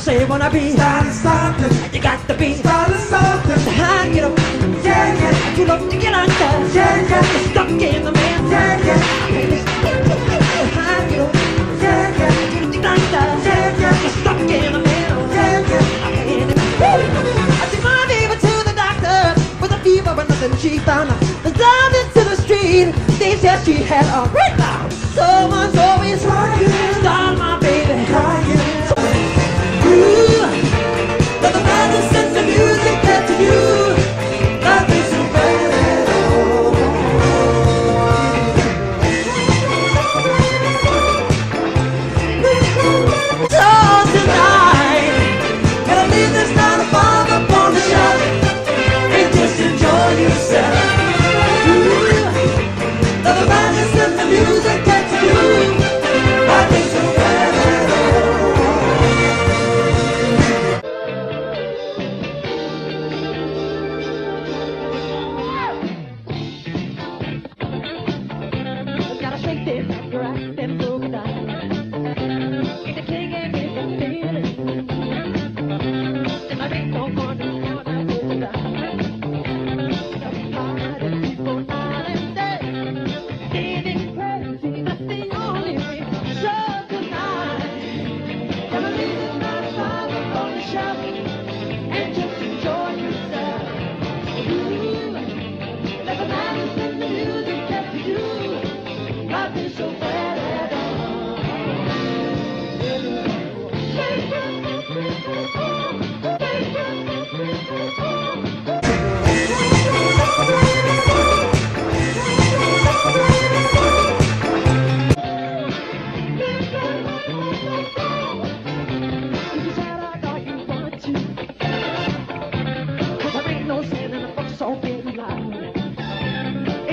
say wanna be starting something. You got to be starting something. Hang it up, yeah, yeah. You love to get under, yeah, yeah. You're stuck in the middle, yeah, yeah. Hang it up, yeah, yeah. You love to get under, yeah, yeah. You're stuck in the middle, yeah, yeah. I took my baby to the doctor with a fever and nothing she found. Down into the street, they said she had a breakdown. Someone's always crying, start my baby crying. But the madness and the music get to you. Nothing's so bad. So tonight, gonna leave this 9 to 5 up on the shelf and just enjoy yourself. But the madness and the music get to you.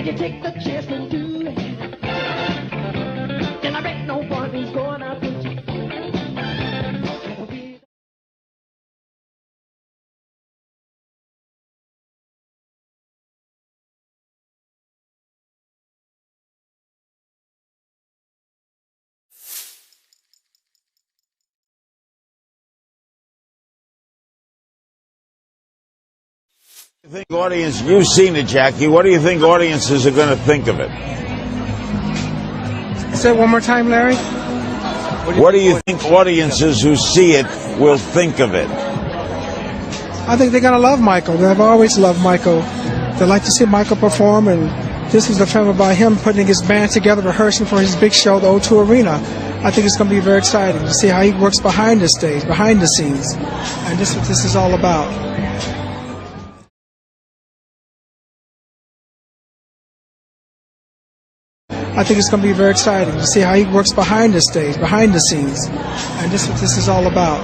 if you take the chance and do it, then I bet no one is gonna put you. Think audience, you've seen it, Jackie. What do you think audiences are going to think of it? Say it one more time, Larry. What do you think audiences who see it will think of it? I think they're going to love Micheal. They've always loved Micheal. They like to see Micheal perform, and this is a film about him putting his band together, rehearsing for his big show, the O2 Arena. I think it's going to be very exciting to see how he works behind the stage, behind the scenes. And this is what this is all about. I think it's going to be very exciting to see how he works behind the stage, behind the scenes. And this is what this is all about.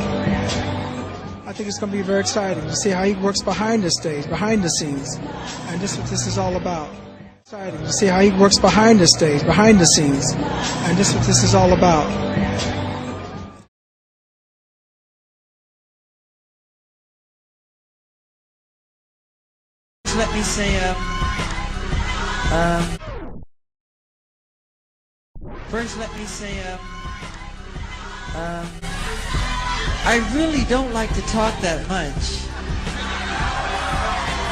I think it's going to be very exciting to see how he works behind the stage, behind the scenes. And this is what this is all about. Exciting to see how he works behind the stage, behind the scenes. And this is what this is all about. Let me say, first let me say, I really don't like to talk that much.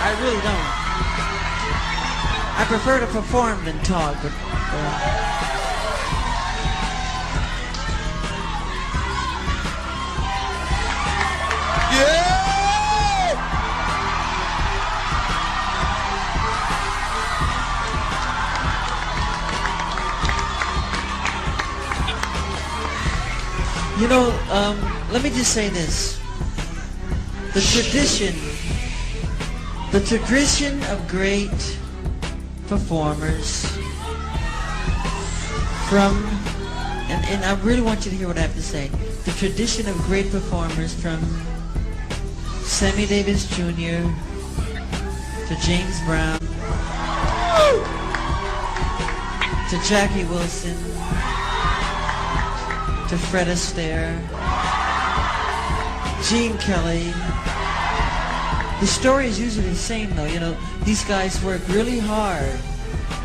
I really don't. I prefer to perform than talk, but Yeah! you know, let me just say this. The tradition of great performers from, and I really want you to hear what I have to say. The tradition of great performers from Sammy Davis Jr. to James Brown to Jackie Wilson to Fred Astaire, Gene Kelly. The story is usually the same though, you know, these guys work really hard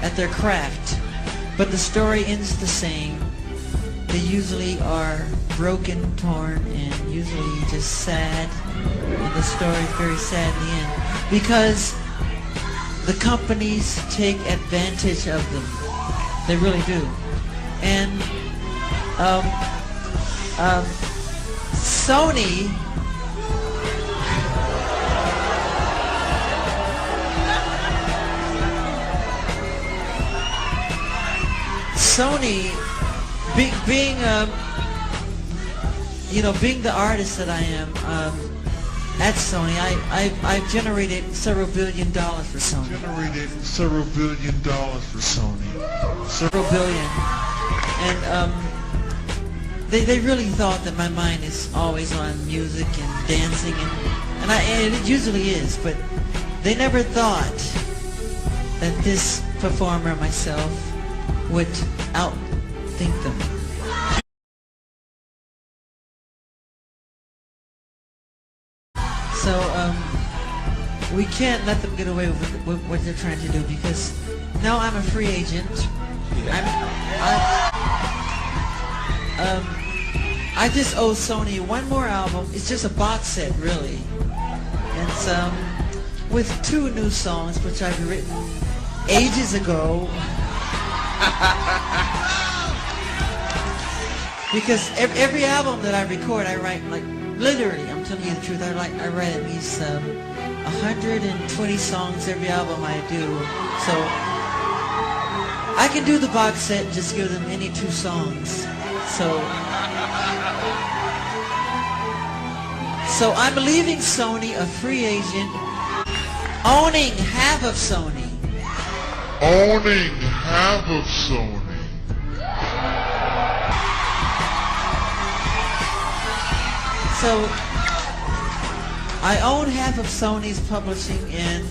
at their craft, but the story ends the same. They usually are broken, torn, and usually just sad, and the story is very sad in the end, because the companies take advantage of them. They really do. And Sony, being the artist that I am at Sony, I've generated several $1 billion for Sony. Several billion. And they really thought that my mind is always on music and dancing, and it usually is, but they never thought that this performer, myself, would outthink them. So we can't let them get away with what they're trying to do, because now I'm a free agent. I just owe Sony one more album. It's just a box set, really. It's with 2 new songs, which I've written ages ago. Because every album that I record, I write, like, literally, I'm telling you the truth, I write at least 120 songs every album I do. So I can do the box set and just give them any 2 songs. So I'm leaving Sony a free agent, owning half of Sony. So I own half of Sony's publishing, and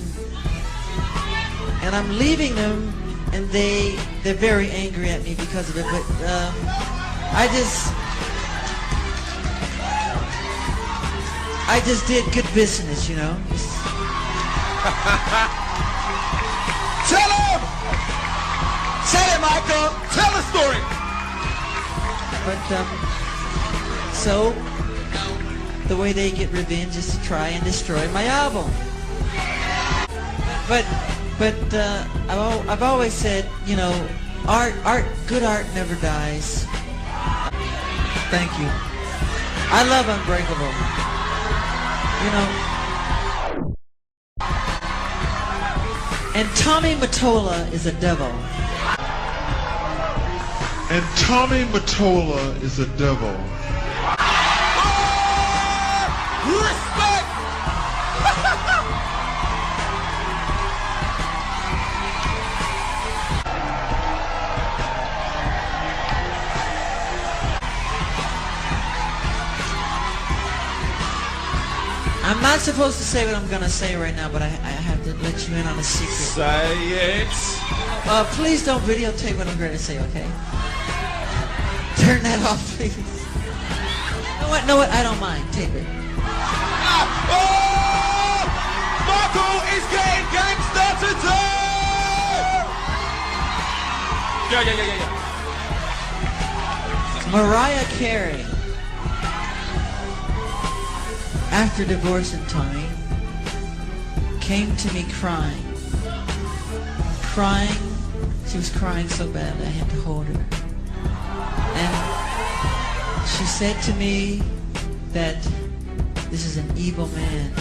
and I'm leaving them, and they're very angry at me because of it. But I just did good business, you know. Tell him! Tell it, Michael! Tell the story! But, so, the way they get revenge is to try and destroy my album. But I've always said, you know, good art never dies. Thank you. I love Unbreakable. You know. And Tommy Mottola is a devil. And Tommy Mottola is a devil. Respect! I'm not supposed to say what I'm going to say right now, but I have to let you in on a secret. Say it! Please don't videotape what I'm going to say, okay? Turn that off, please. No, what? I don't mind. Tape it. Oh! Michael is getting gangster today! Yeah. Mariah Carey, after divorcing Tommy, came to me crying. She was crying so badly I had to hold her. And she said to me that this is an evil man.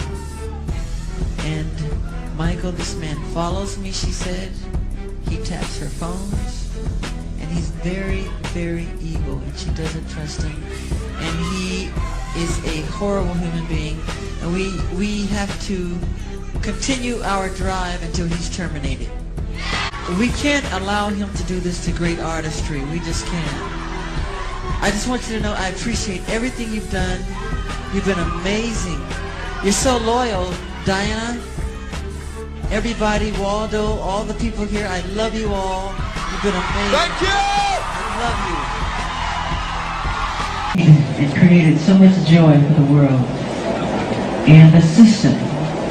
And Michael, this man follows me, she said. He taps her phones. And he's very, very evil, and she doesn't trust him. And he is a horrible human being. And we have to continue our drive until he's terminated. We can't allow him to do this to great artistry. We just can't. I just want you to know I appreciate everything you've done. You've been amazing. You're so loyal, Diana. Everybody, Waldo, all the people here, I love you all. You've been amazing. Thank you! I love you. It created so much joy for the world. And the system,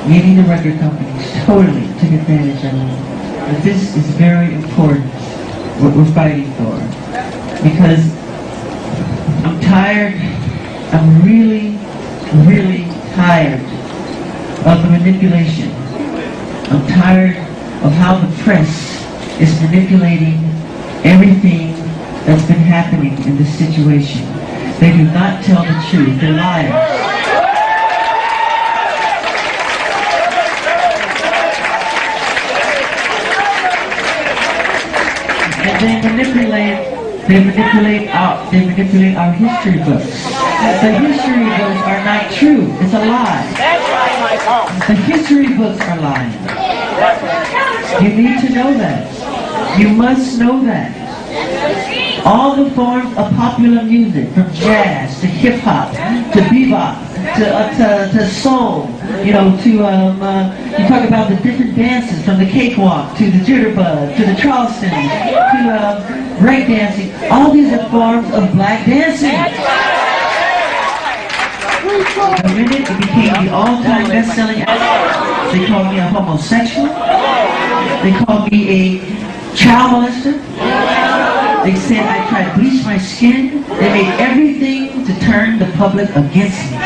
meaning the record companies, totally took advantage of it. But this is very important, what we're fighting for. Because I'm tired, I'm really, really tired of the manipulation. I'm tired of how the press is manipulating everything that's been happening in this situation. They do not tell the truth, they're liars. And they manipulate our history books. The history books are not true. It's a lie. The history books are lying. You need to know that. You must know that. All the forms of popular music, from jazz to hip hop to bebop to soul, you know, to you talk about the different dances, from the cakewalk to the jitterbug to the Charleston to break dancing. All these are forms of black dancing. The minute it became the all-time best-selling album, they called me a homosexual. They called me a child molester. They said I tried to bleach my skin. They made everything to turn the public against me.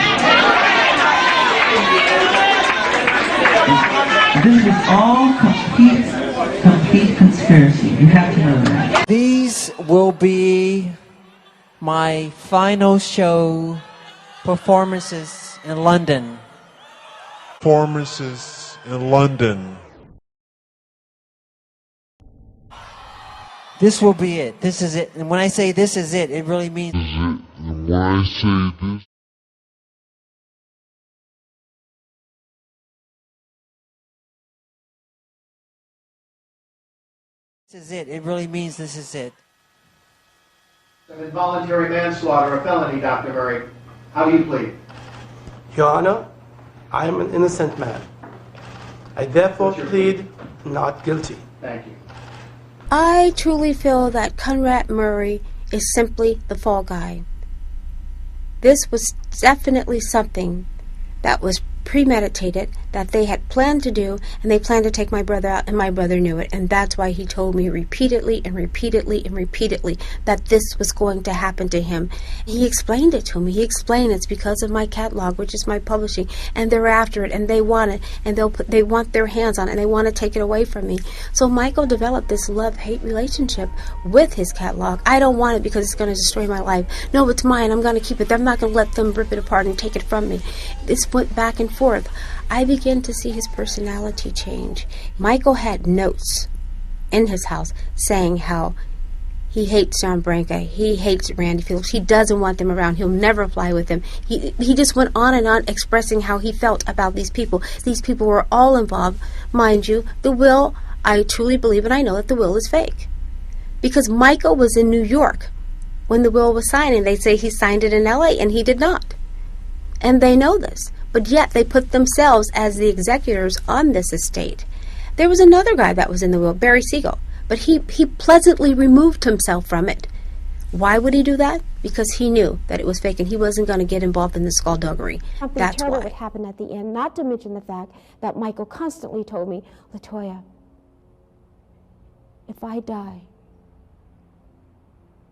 This is all complete conspiracy. You have to know that. These will be my final show performances in London. Performances in London. This will be it. This is it. And when I say this is it, it really means... When I say this... This is it. It really means this is it. An involuntary manslaughter, a felony, Dr. Murray. How do you plead? Your Honor, I am an innocent man. I therefore plead not guilty. Thank you. I truly feel that Conrad Murray is simply the fall guy. This was definitely something that was premeditated, that they had planned to do, and they planned to take my brother out, and my brother knew it, and that's why he told me repeatedly and repeatedly and repeatedly that this was going to happen to him. He explained it to me. He explained it's because of my catalog, which is my publishing, and they're after it, and they want it, and they want their hands on it, and they want to take it away from me. So Michael developed this love-hate relationship with his catalog. I don't want it because it's going to destroy my life. No, it's mine. I'm going to keep it. I'm not going to let them rip it apart and take it from me. This went back and forth. I began to see his personality change. Michael had notes in his house saying how he hates John Branca, he hates Randy Phillips, he doesn't want them around, he'll never fly with them. He just went on and on expressing how he felt about these people. These people were all involved. Mind you, the will, I truly believe and I know that the will is fake. Because Michael was in New York when the will was signed, and they say he signed it in LA, and he did not. And they know this. But yet they put themselves as the executors on this estate. There was another guy that was in the will, Barry Siegel, but he pleasantly removed himself from it. Why would he do that? Because he knew that it was fake and he wasn't going to get involved in the skullduggery. That's terrible why. would happen at the end, not to mention the fact that Michael constantly told me, Latoya, if I die,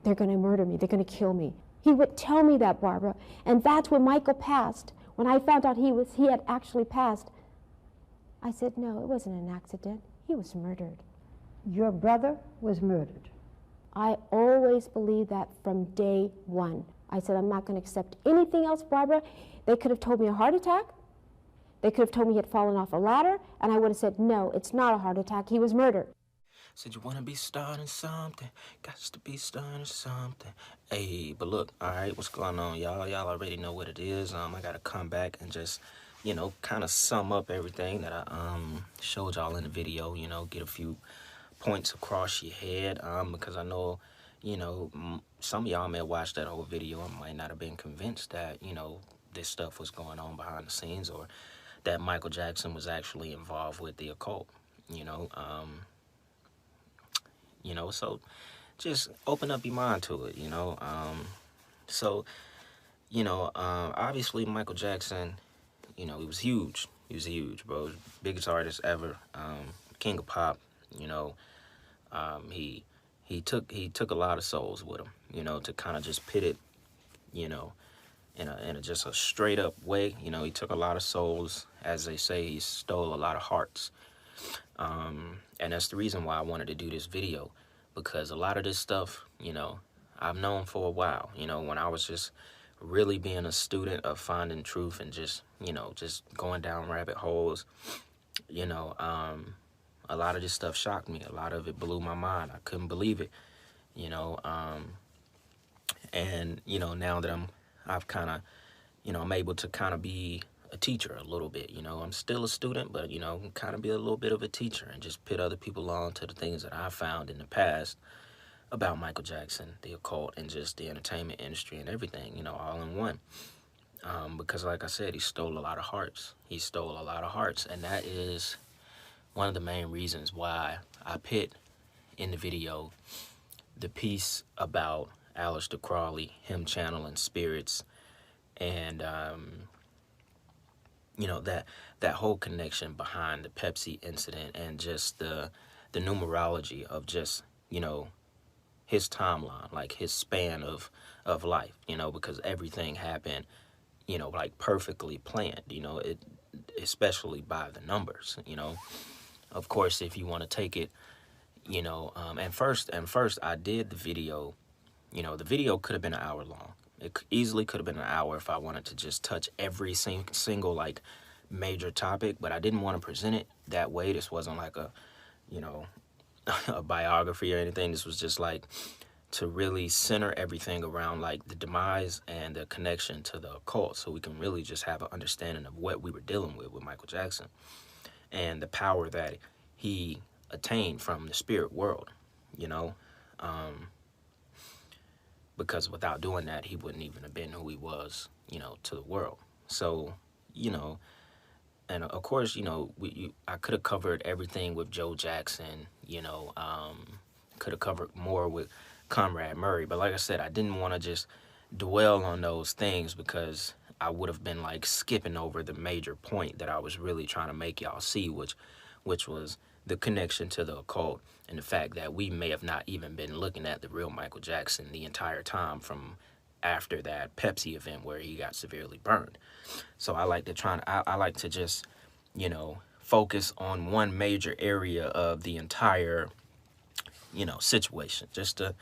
they're going to murder me, they're going to kill me. He would tell me that, Barbara, and that's when Michael passed. When I found out he had actually passed, I said, no, it wasn't an accident. He was murdered. Your brother was murdered. I always believed that from day one. I said, I'm not going to accept anything else, Barbara. They could have told me a heart attack. They could have told me he had fallen off a ladder, and I would have said, no, it's not a heart attack. He was murdered. Said you want to be starting something, got to be starting something. Hey, but look, all right, what's going on, y'all? Y'all already know what it is. I got to come back and just, you know, kind of sum up everything that I showed y'all in the video, you know, get a few points across your head, because I know, you know, some of y'all may have watched that whole video and might not have been convinced that, you know, this stuff was going on behind the scenes, or that Michael Jackson was actually involved with the occult, you know. You know, so just open up your mind to it, you know. So, you know, obviously Michael Jackson, you know, he was huge. He was huge, bro. Biggest artist ever. King of pop, you know. He took a lot of souls with him, you know, to kind of just pit it, you know, in a just a straight up way. You know, he took a lot of souls. As they say, he stole a lot of hearts. And that's the reason why I wanted to do this video, because a lot of this stuff, you know, I've known for a while, you know, when I was just really being a student of finding truth and just, you know, just going down rabbit holes, you know, a lot of this stuff shocked me. A lot of it blew my mind. I couldn't believe it, you know, and, you know, now that I've kind of, you know, I'm able to kind of be a teacher a little bit, you know. I'm still a student, but, you know, kind of be a little bit of a teacher and just put other people on to the things that I found in the past about Michael Jackson, the occult, and just the entertainment industry and everything, you know, all in one. Because like I said, he stole a lot of hearts. He stole a lot of hearts, and that is one of the main reasons why I put in the video the piece about Alister Crowley, him channeling spirits, and you know, that whole connection behind the Pepsi incident, and just the numerology of just, you know, his timeline, like his span of life, you know, because everything happened, you know, like perfectly planned, you know, it, especially by the numbers, you know. Of course, if you want to take it, you know, and first I did the video, you know, the video could have been an hour long. It easily could have been an hour if I wanted to just touch every single, like, major topic, but I didn't want to present it that way. This wasn't like a, you know, a biography or anything. This was just like to really center everything around, like, the demise and the connection to the occult, so we can really just have an understanding of what we were dealing with Michael Jackson and the power that he attained from the spirit world, you know. Because without doing that, he wouldn't even have been who he was, you know, to the world. So, you know, and of course, you know, I could have covered everything with Joe Jackson, you know, could have covered more with Conrad Murray. But like I said, I didn't want to just dwell on those things because I would have been like skipping over the major point that I was really trying to make y'all see, which was the connection to the occult and the fact that we may have not even been looking at the real Michael Jackson the entire time from after that Pepsi event where he got severely burned. So I like to just, you know, focus on one major area of the entire, you know, situation, just to,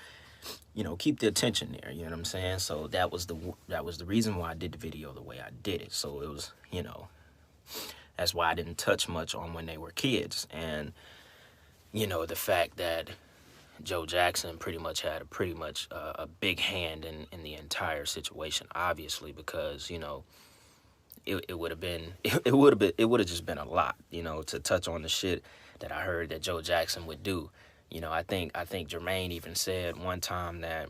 you know, keep the attention there. You know what I'm saying? So that was the reason why I did the video the way I did it. So it was, you know, that's why I didn't touch much on when they were kids. And, you know, the fact that Joe Jackson pretty much had a big hand in the entire situation, obviously, because, you know, it would have just been a lot, you know, to touch on the shit that I heard that Joe Jackson would do. You know, I think Jermaine even said one time that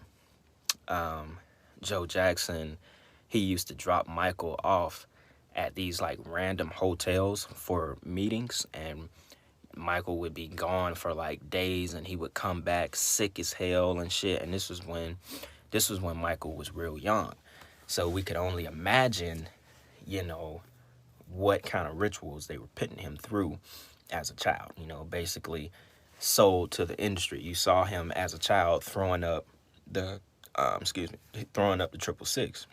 Joe Jackson, he used to drop Michael off at these like random hotels for meetings, and Michael would be gone for like days, and he would come back sick as hell and shit. And this was when Michael was real young, so we could only imagine, you know, what kind of rituals they were putting him through as a child. You know, basically sold to the industry. You saw him as a child throwing up the 666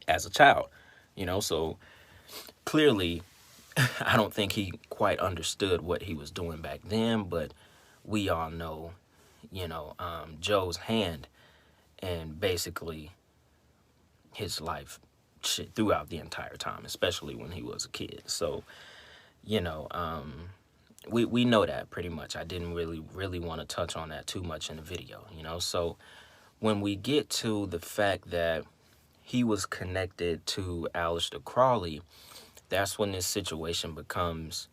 as a child, you know. So clearly I don't think he quite understood what he was doing back then, but we all know, you know, Joe's hand and basically his life shit throughout the entire time, especially when he was a kid. So, you know, we know that pretty much. I didn't really want to touch on that too much in the video, you know. So when we get to the fact that he was connected to Alister Crowley, that's when this situation becomes,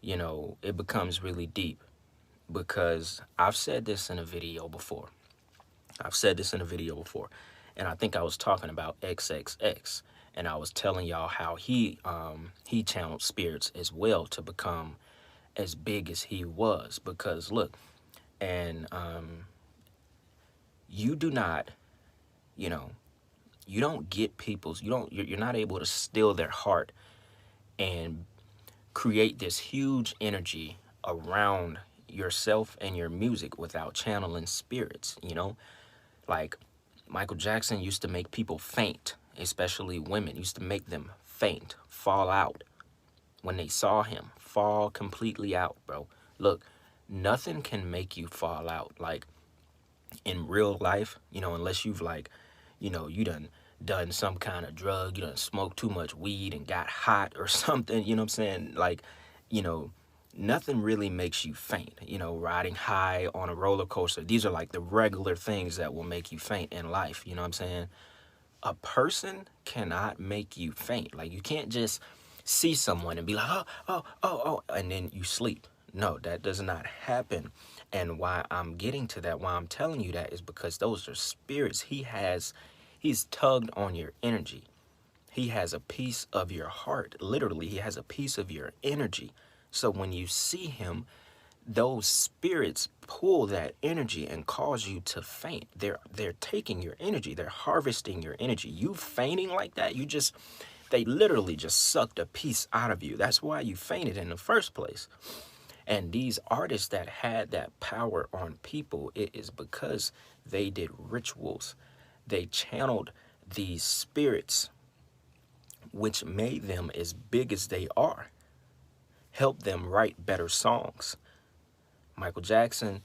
you know, it becomes really deep. Because I've said this in a video before. And I think I was talking about XXX. And I was telling y'all how he channeled spirits as well to become as big as he was. Because look, and you do not, you know, you don't get people's, you're not able to steal their heart and create this huge energy around yourself and your music without channeling spirits, you know. Like Michael Jackson used to make people faint, especially women, used to make them faint, fall out when they saw him, fall completely out, bro. Look, nothing can make you fall out like in real life, you know, unless you've like, you know, you done some kind of drug, you done smoked too much weed and got hot or something, you know what I'm saying? Like, you know, nothing really makes you faint. You know, riding high on a roller coaster, these are like the regular things that will make you faint in life, you know what I'm saying? A person cannot make you faint. Like, you can't just see someone and be like, oh, and then you sleep. No, that does not happen. And why I'm getting to that, why I'm telling you that, is because those are spirits. He's tugged on your energy. He has a piece of your heart. Literally, he has a piece of your energy. So when you see him, those spirits pull that energy and cause you to faint. They're taking your energy. They're harvesting your energy. You fainting like that, they literally just sucked a piece out of you. That's why you fainted in the first place. And these artists that had that power on people, it is because they did rituals. They channeled these spirits, which made them as big as they are, helped them write better songs. Michael Jackson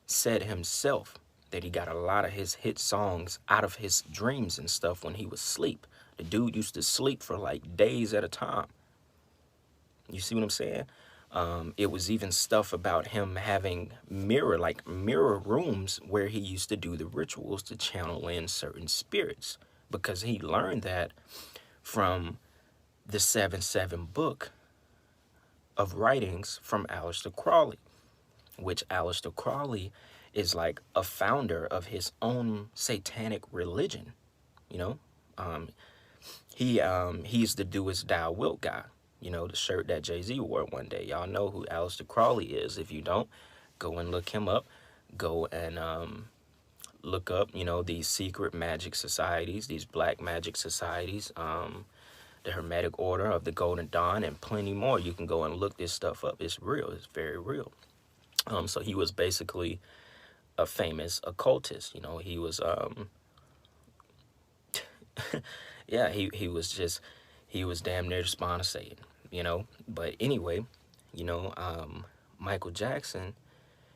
said himself that he got a lot of his hit songs out of his dreams and stuff when he was asleep. The dude used to sleep for like days at a time. You see what I'm saying? It was even stuff about him having mirror rooms where he used to do the rituals to channel in certain spirits, because he learned that from the 7/7 book of writings from Alister Crowley, which Alister Crowley is like a founder of his own satanic religion, you know. He's the do as thou wilt guy. You know, the shirt that Jay-Z wore one day. Y'all know who Alister Crowley is. If you don't, go and look him up. Go and look up, you know, these secret magic societies, these black magic societies, the Hermetic Order of the Golden Dawn, and plenty more. You can go and look this stuff up. It's real. It's very real. So he was basically a famous occultist. You know, he was yeah, he was damn near Spawn of Satan, you know. But anyway, you know, Michael Jackson,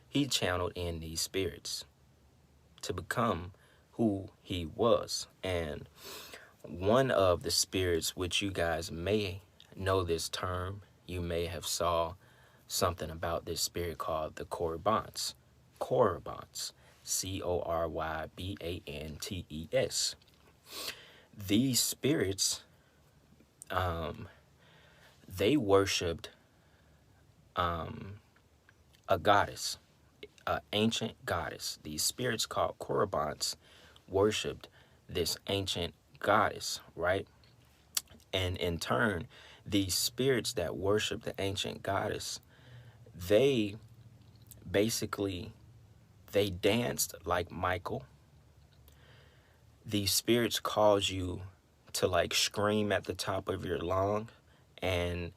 he channeled in these spirits to become who he was. And one of the spirits, which you guys may know this term, you may have saw something about this spirit called the Corybantes. Corybantes, Corbybantes. These spirits, they worshipped a goddess, an ancient goddess. These spirits called Corybantes worshipped this ancient goddess, right? And in turn, these spirits that worship the ancient goddess, they danced like Michael. These spirits cause you to like scream at the top of your lung and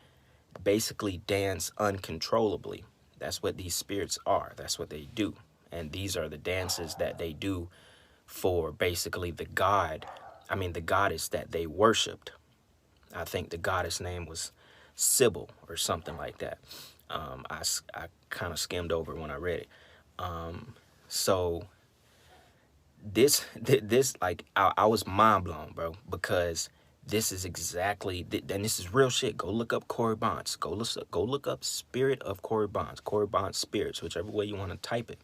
basically dance uncontrollably. That's what these spirits are. That's what they do. And these are the dances that they do for basically the goddess that they worshipped. I think the goddess name was Sybil or something like that. I kind of skimmed over when I read it. So this like, I was mind blown, bro, because this is exactly, and this is real shit. Go look up Corybantes. Go look up Spirit of Corybantes, Corybantes spirits, whichever way you want to type it.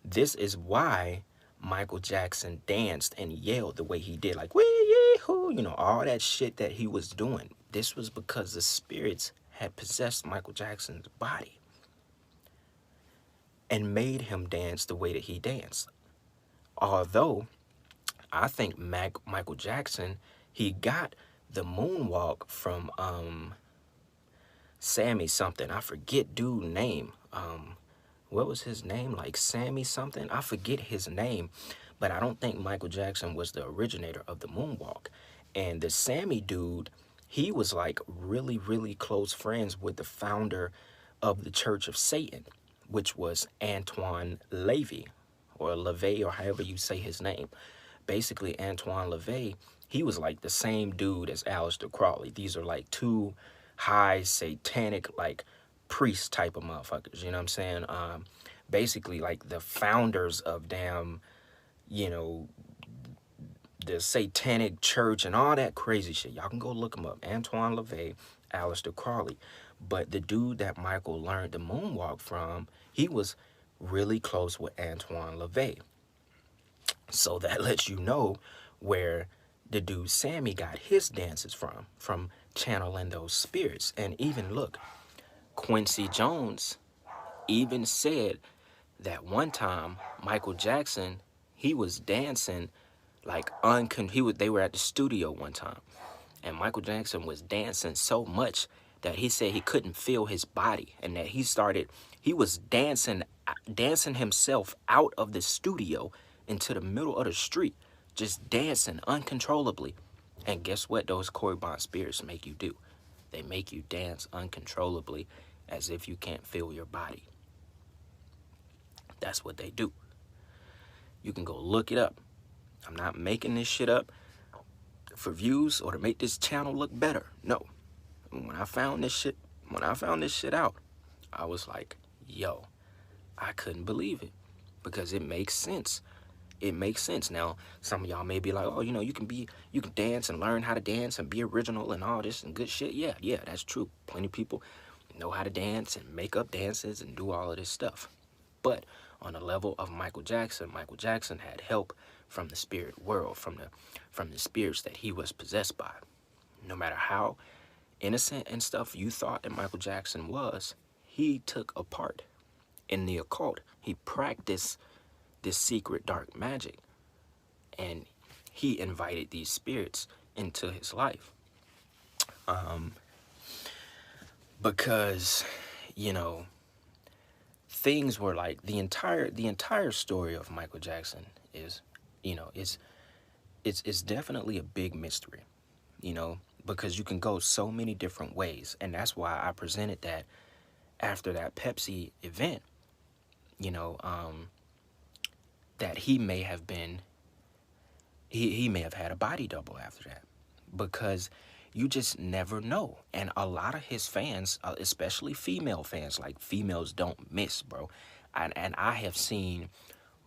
This is why Michael Jackson danced and yelled the way he did, like, wee yee hoo, you know, all that shit that he was doing. This was because the spirits had possessed Michael Jackson's body and made him dance the way that he danced. Although I think Michael Jackson, he got the moonwalk from Sammy something. I forget dude's name. What was his name? Like Sammy something? I forget his name. But I don't think Michael Jackson was the originator of the moonwalk. And the Sammy dude, he was like really, really close friends with the founder of the Church of Satan, which was Antoine LaVey, or LaVey, or however you say his name. Basically, Antoine LaVey, he was like the same dude as Alister Crowley. These are like two high satanic, like, priest type of motherfuckers, you know what I'm saying? Basically, like, the founders of damn, you know, the satanic church and all that crazy shit. Y'all can go look them up. Antoine LaVey, Alister Crowley. But the dude that Michael learned the moonwalk from, he was really close with Antoine LaVey. So that lets you know where the dude Sammy got his dances from channeling those spirits. And even look, Quincy Jones even said that one time Michael Jackson, he was dancing like they were at the studio one time, and Michael Jackson was dancing so much that he said he couldn't feel his body, and that he was dancing himself out of the studio into the middle of the street, just dancing uncontrollably. And guess what those Corybantes spirits make you do? They make you dance uncontrollably as if you can't feel your body. That's what they do. You can go look it up. I'm not making this shit up for views or to make this channel look better. No. When I found this shit out, I was like, yo, I couldn't believe it, because it makes sense. It makes sense. Now, some of y'all may be like, oh, you know, you can dance and learn how to dance and be original and all this and good shit. Yeah, that's true. Plenty of people know how to dance and make up dances and do all of this stuff. But on the level of Michael Jackson had help from the spirit world, from the spirits that he was possessed by. No matter how innocent and stuff you thought that Michael Jackson was, he took a part in the occult. He practiced this secret dark magic, and he invited these spirits into his life. because, you know, things were like the entire story of Michael Jackson is, you know, it's definitely a big mystery, you know, because you can go so many different ways. And that's why I presented that after that Pepsi event, you know, that he may have been, he may have had a body double after that, because you just never know. And a lot of his fans, especially female fans, like, females don't miss, bro. And I have seen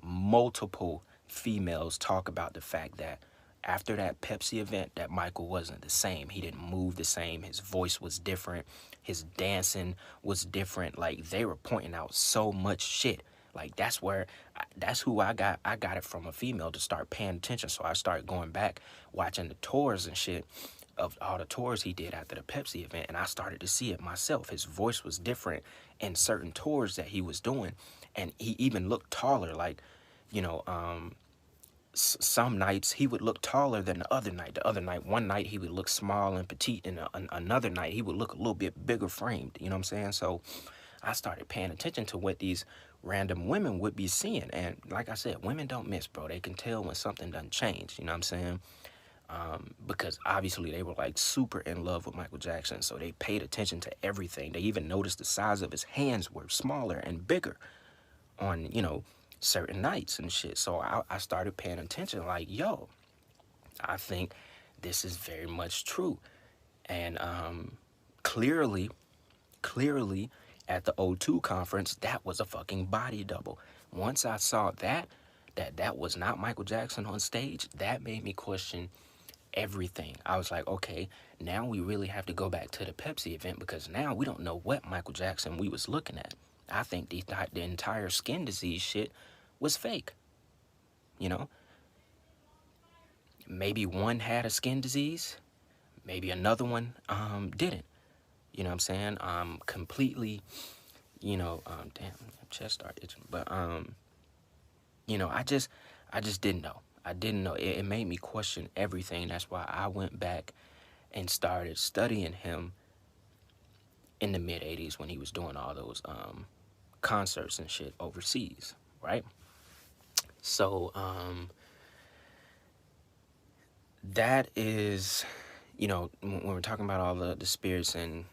multiple females talk about the fact that after that Pepsi event, that Michael wasn't the same. He didn't move the same. His voice was different. His dancing was different. Like, they were pointing out so much shit. Like, that's who I got it from, a female, to start paying attention. So I started going back, watching the tours and shit of all the tours he did after the Pepsi event, and I started to see it myself. His voice was different in certain tours that he was doing, and he even looked taller. Like, you know, some nights he would look taller than the other night. One night he would look small and petite, and another night he would look a little bit bigger framed. You know what I'm saying? So I started paying attention to what these random women would be seeing. And like I said, women don't miss, bro. They can tell when something doesn't change. You know what I'm saying? Because obviously they were like super in love with Michael Jackson. So they paid attention to everything. They even noticed the size of his hands were smaller and bigger on, you know, certain nights and shit. So I started paying attention, like, yo, I think this is very much true. And clearly at the O2 conference, that was a fucking body double. Once I saw that was not Michael Jackson on stage, that made me question everything. I was like, okay, now we really have to go back to the Pepsi event, because now we don't know what Michael Jackson we was looking at. I think the entire skin disease shit was fake. You know? Maybe one had a skin disease, maybe another one didn't. You know what I'm saying? Completely, you know, damn, chest started itching. But you know, I just didn't know. I didn't know. It made me question everything. That's why I went back and started studying him in the mid 80s when he was doing all those concerts and shit overseas, right? So that is, you know, when we're talking about all the spirits and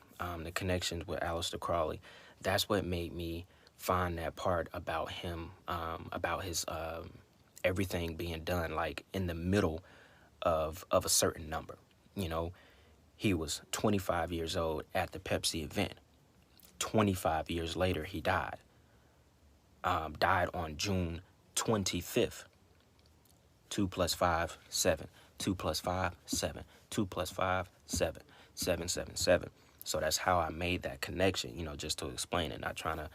the connections with Alister Crowley, that's what made me find that part about him, about his everything being done like in the middle of a certain number. You know, he was 25 years old at the Pepsi event. 25 years later, he died. Died on June 25th. 2 + 5, 7. 2 + 5, 7. 2 + 5, 7. 777. So that's how I made that connection, you know, just to explain it. Not trying to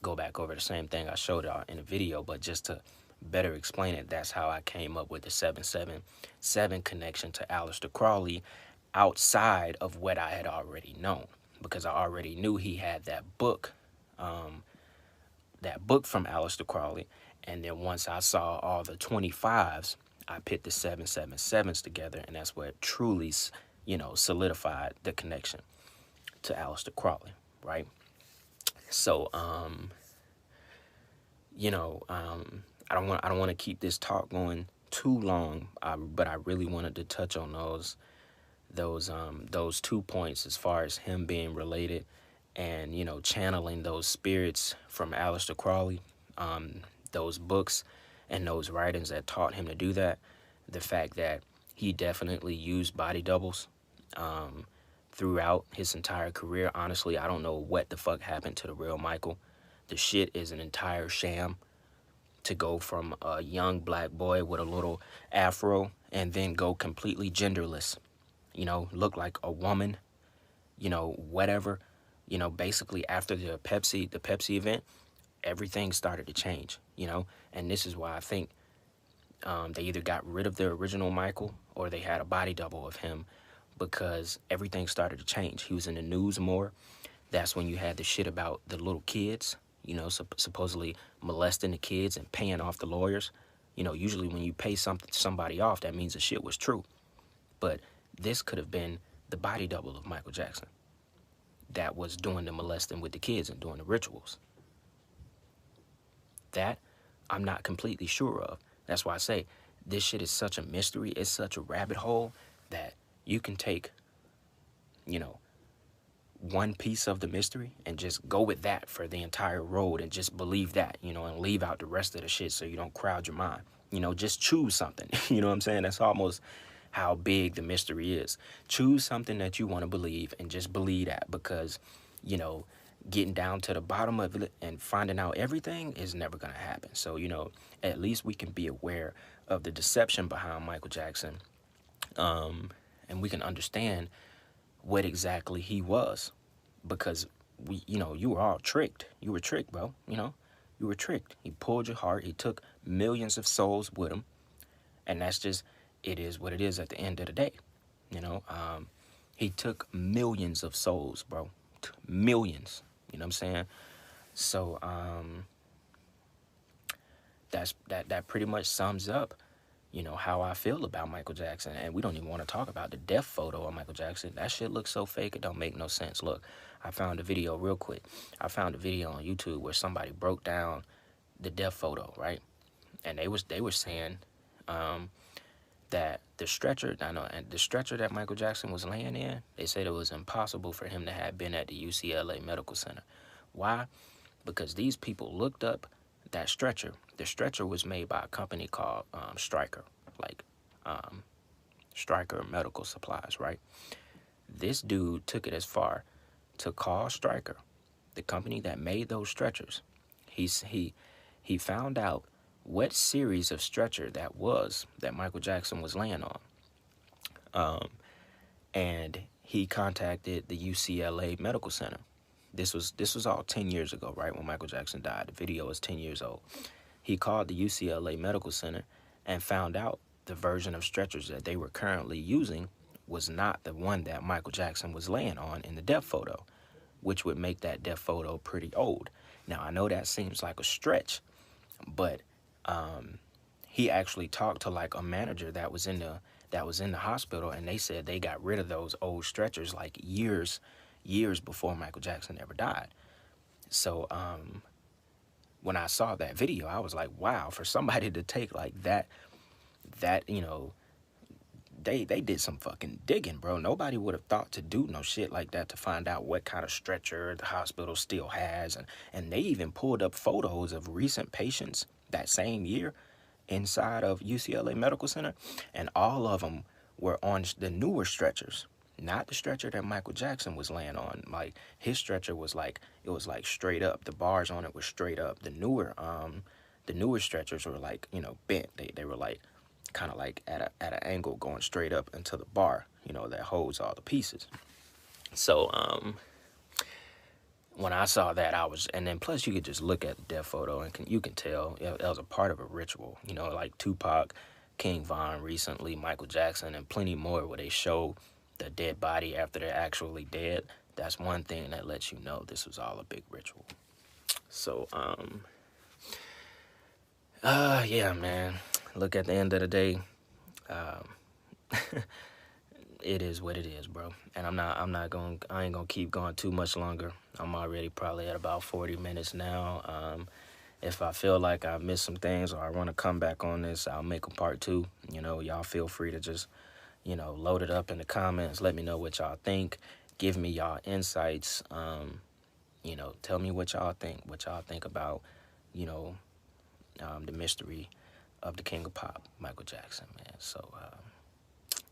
go back over the same thing I showed y'all in the video, but just to better explain it, that's how I came up with the 777 connection to Alister Crowley outside of what I had already known. Because I already knew he had that book from Alister Crowley. And then once I saw all the 25s, I put the 777s together, and that's what truly, you know, solidified the connection to Alister Crowley, right? So, you know, I don't want to keep this talk going too long, but I really wanted to touch on those 2 points as far as him being related and, you know, channeling those spirits from Alister Crowley, those books and those writings that taught him to do that. The fact that he definitely used body doubles throughout his entire career. Honestly, I don't know what the fuck happened to the real Michael. The shit is an entire sham. To go from a young black boy with a little afro and then go completely genderless, you know, look like a woman, you know, whatever, you know, basically after the Pepsi event, everything started to change, you know. And this is why I think they either got rid of the original Michael or they had a body double of him, because everything started to change. He was in the news more. That's when you had the shit about the little kids, you know, supposedly molesting the kids and paying off the lawyers. You know, usually when you pay somebody off, that means the shit was true. But this could have been the body double of Michael Jackson. that was doing the molesting with the kids and doing the rituals. That I'm not completely sure of. That's why I say this shit is such a mystery. It's such a rabbit hole that you can take, you know, one piece of the mystery and just go with that for the entire road and just believe that, you know, and leave out the rest of the shit so you don't crowd your mind. You know, just choose something. You know what I'm saying? That's almost how big the mystery is. Choose something that you want to believe and just believe that, because, you know, getting down to the bottom of it and finding out everything is never going to happen. So, you know, at least we can be aware of the deception behind Michael Jackson, and we can understand what exactly he was, because you know, you were all tricked. You were tricked, bro. You know, you were tricked. He pulled your heart. He took millions of souls with him, and that's just, it is what it is at the end of the day. You know, he took millions of souls, bro. Millions. You know what I'm saying? So that pretty much sums up, you know, how I feel about Michael Jackson. And we don't even want to talk about the death photo of Michael Jackson. That shit looks so fake, it don't make no sense. Look, I found a video real quick. I found a video on YouTube where somebody broke down the death photo, right? And they were saying that the stretcher, and the stretcher that Michael Jackson was laying in, they said it was impossible for him to have been at the UCLA Medical Center. Why? Because these people looked up that stretcher. The stretcher was made by a company called Stryker, like Stryker Medical Supplies, right? This dude took it as far to call Stryker, the company that made those stretchers. He found out what series of stretcher that was that Michael Jackson was laying on. And he contacted the UCLA Medical Center. This was all 10 years ago, right, when Michael Jackson died. The video is 10 years old. He called the UCLA Medical Center and found out the version of stretchers that they were currently using was not the one that Michael Jackson was laying on in the death photo, which would make that death photo pretty old. Now, I know that seems like a stretch, but he actually talked to like a manager that was in the hospital, and they said they got rid of those old stretchers like years before Michael Jackson ever died. So when I saw that video, I was like, wow, for somebody to take like that, you know, they did some fucking digging, bro. Nobody would have thought to do no shit like that to find out what kind of stretcher the hospital still has. And they even pulled up photos of recent patients that same year inside of UCLA Medical Center, and all of them were on the newer stretchers, not the stretcher that Michael Jackson was laying on. Like, his stretcher was like, it was like straight up. The bars on it were straight up. The newer stretchers were like, you know, bent. They were like kind of like at an angle going straight up into the bar, you know, that holds all the pieces. So when I saw that, and then plus you could just look at the death photo and you can tell that was a part of a ritual, you know, like Tupac, King Von recently, Michael Jackson, and plenty more where they show the dead body after they're actually dead. That's one thing that lets you know this was all a big ritual. So, yeah, man, look, at the end of the day, it is what it is, bro. And I ain't gonna keep going too much longer. I'm already probably at about 40 minutes now. If I feel like I missed some things or I want to come back on this, I'll make a part 2. You know, y'all feel free to just, you know, load it up in the comments. Let me know what y'all think. Give me y'all insights. You know, tell me what y'all think about, you know, the mystery of the King of Pop, Michael Jackson, man. So,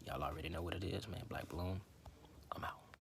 y'all already know what it is, man. Black Bloom, I'm out.